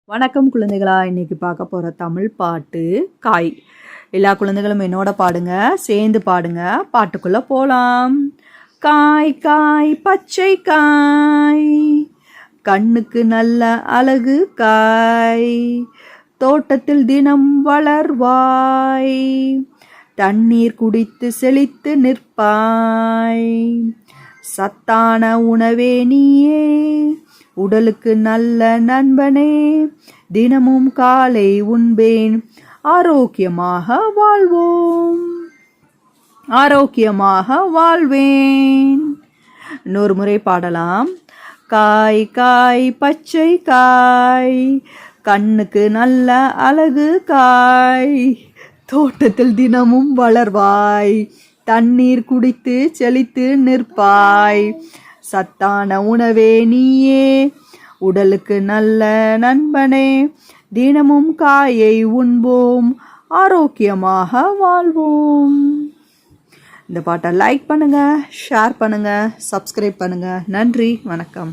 வணக்கம் குழந்தைகளா, இன்னைக்கு பார்க்க போகிற தமிழ் பாட்டு காய். எல்லா குழந்தைகளும் என்னோட பாடுங்க, சேர்ந்து பாடுங்க. பாட்டுக்குள்ளே போகலாம். காய் காய் பச்சை காய், கண்ணுக்கு நல்ல அழகு காய், தோட்டத்தில் தினம் வளர்வாய், தண்ணீர் குடித்து செழித்து நிற்பாய், சத்தான உணவே நீயே, உடலுக்கு நல்ல நண்பனே, தினமும் காலை உண்பேன், ஆரோக்கியமாக வாழ்வோம், ஆரோக்கியமாக வாழ்வேன். இன்னொரு முறை பாடலாம். காய் காய் பச்சை காய், கண்ணுக்கு நல்ல அழகு காய், தோட்டத்தில் தினமும் வளர்வாய், தண்ணீர் குடித்து செழித்து நிற்பாய், சத்தான உணவே நீயே, உடலுக்கு நல்ல நண்பனே, தினமும் காயை உண்போம், ஆரோக்கியமாக வாழ்வோம். இந்த பாட்டை லைக் பண்ணுங்க, ஷேர் பண்ணுங்க, சப்ஸ்கிரைப் பண்ணுங்க. நன்றி, வணக்கம்.